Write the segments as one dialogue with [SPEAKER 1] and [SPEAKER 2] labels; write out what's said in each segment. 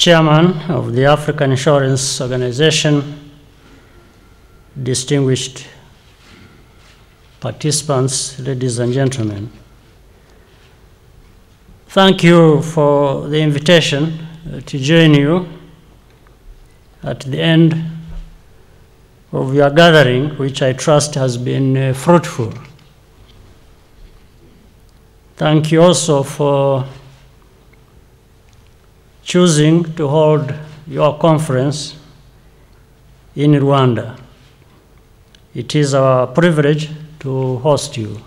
[SPEAKER 1] Chairman of the African Insurance Organization, distinguished participants, ladies and gentlemen. Thank you for the invitation to join you at the end of your gathering, which I trust has been fruitful. Thank you also for choosing to hold your conference in Rwanda. It is our privilege to host you.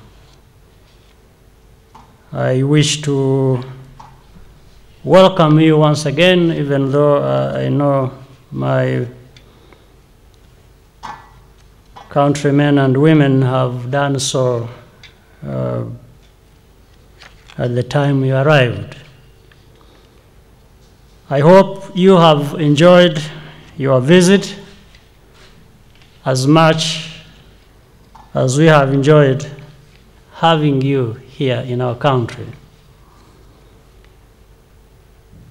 [SPEAKER 1] I wish to welcome you once again, even though I know my countrymen and women have done so at the time you arrived. I hope you have enjoyed your visit as much as we have enjoyed having you here in our country.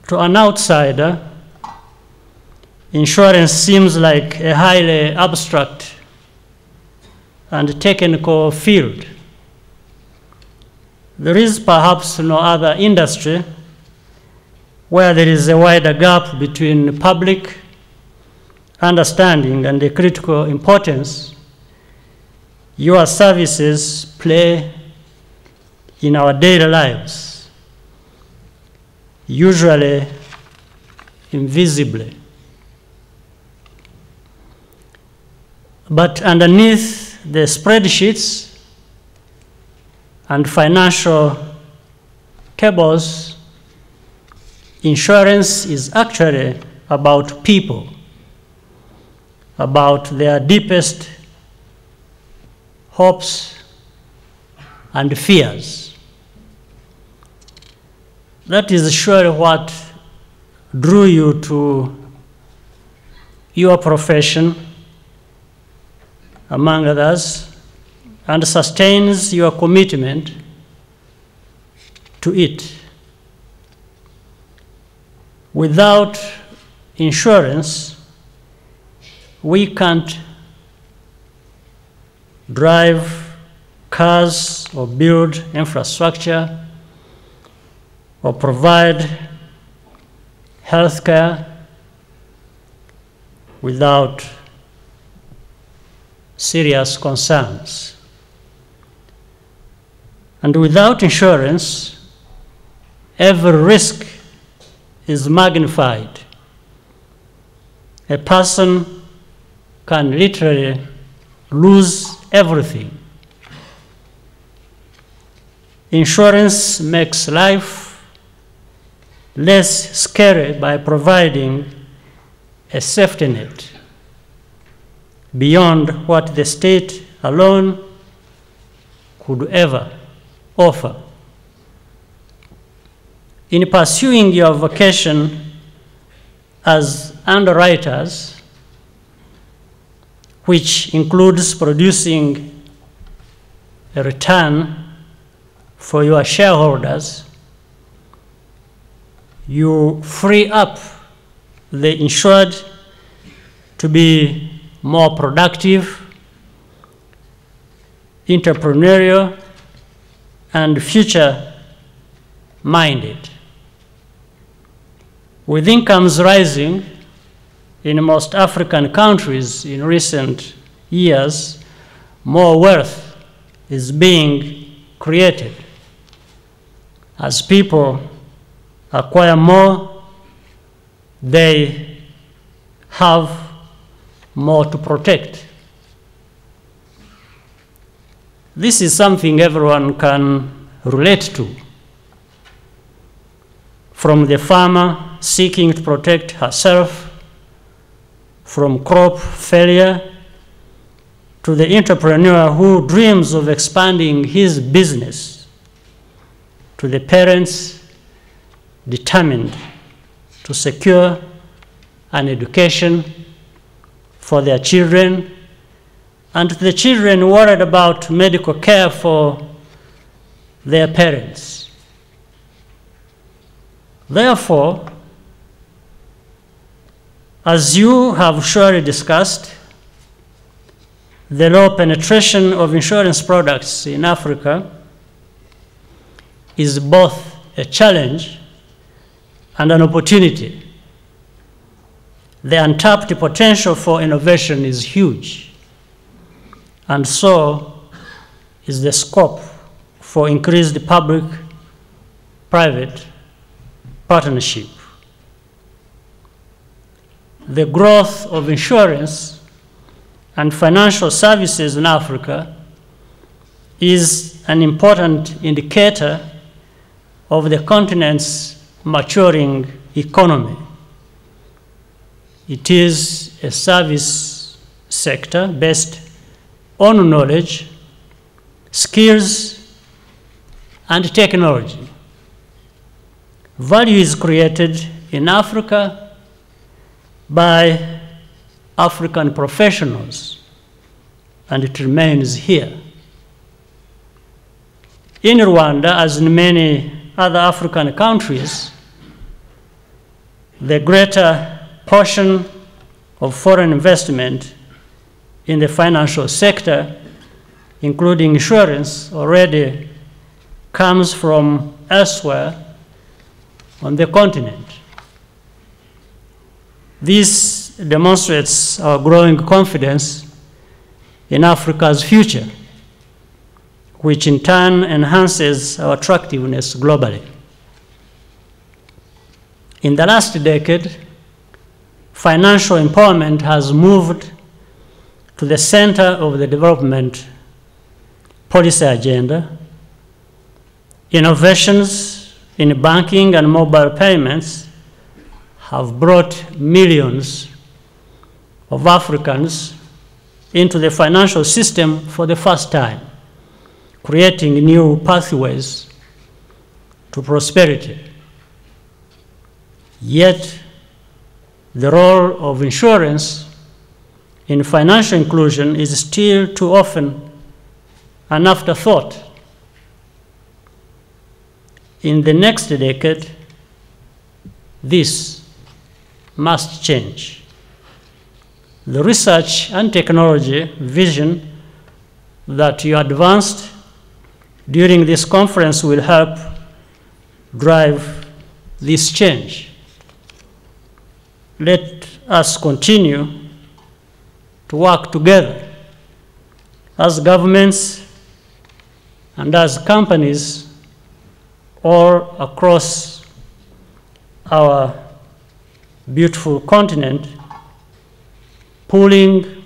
[SPEAKER 1] To an outsider, insurance seems like a highly abstract and technical field. There is perhaps no other industry where there is a wider gap between public understanding and the critical importance your services play in our daily lives, usually invisibly. But underneath the spreadsheets and financial tables, insurance is actually about people, about their deepest hopes and fears. That is surely what drew you to your profession, among others, and sustains your commitment to it. Without insurance, we can't drive cars or build infrastructure or provide health care without serious concerns. And without insurance, every risk is magnified. A person can literally lose everything. Insurance makes life less scary by providing a safety net beyond what the state alone could ever offer. In pursuing your vocation as underwriters, which includes producing a return for your shareholders, you free up the insured to be more productive, entrepreneurial, and future-minded. With incomes rising in most African countries in recent years, more wealth is being created. As people acquire more, they have more to protect. This is something everyone can relate to, from the farmer seeking to protect herself from crop failure to the entrepreneur who dreams of expanding his business, to the parents determined to secure an education for their children, and to the children worried about medical care for their parents. Therefore, As you have surely discussed, the low penetration of insurance products in Africa is both a challenge and an opportunity. The untapped potential for innovation is huge, and so is the scope for increased public-private partnership. The growth of insurance and financial services in Africa is an important indicator of the continent's maturing economy. It is a service sector based on knowledge, skills, and technology. Value is created in Africa by African professionals, and it remains here. In Rwanda, as in many other African countries, the greater portion of foreign investment in the financial sector, including insurance, already comes from elsewhere on the continent. This demonstrates our growing confidence in Africa's future, which in turn enhances our attractiveness globally. In the last decade, financial empowerment has moved to the center of the development policy agenda. Innovations in banking and mobile payments have brought millions of Africans into the financial system for the first time, creating new pathways to prosperity. Yet, the role of insurance in financial inclusion is still too often an afterthought. In the next decade, this must change. The research and technology vision that you advanced during this conference will help drive this change. Let us continue to work together as governments and as companies all across our beautiful continent, pooling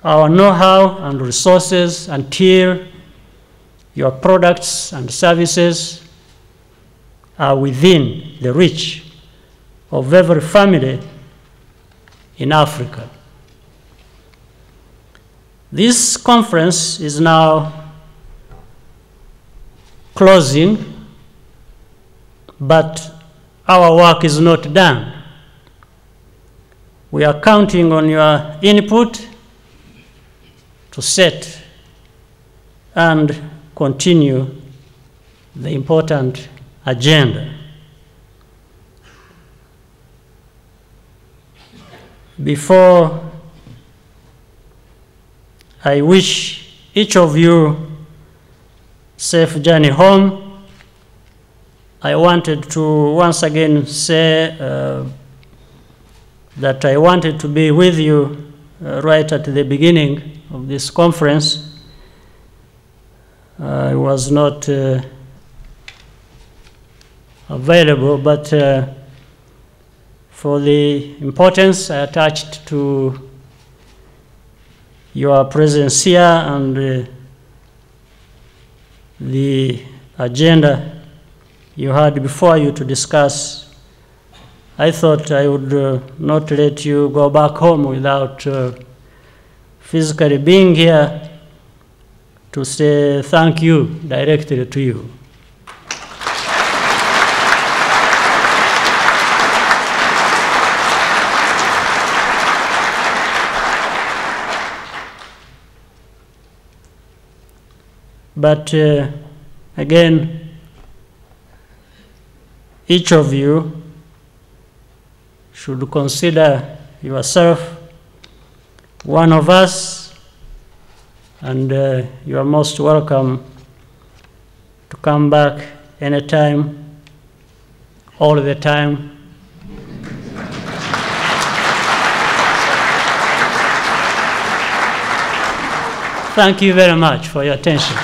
[SPEAKER 1] our know-how and resources until your products and services are within the reach of every family in Africa. This conference is now closing, but our work is not done. We are counting on your input to set and continue the important agenda. Before I wish each of you safe journey home, I wanted to once again say that I wanted to be with you right at the beginning of this conference. I was not available, but for the importance I attached to your presence here and the agenda you had before you to discuss, I thought I would not let you go back home without physically being here to say thank you directly to you. But again, each of you should consider yourself one of us, and you are most welcome to come back anytime, all the time. Thank you very much for your attention.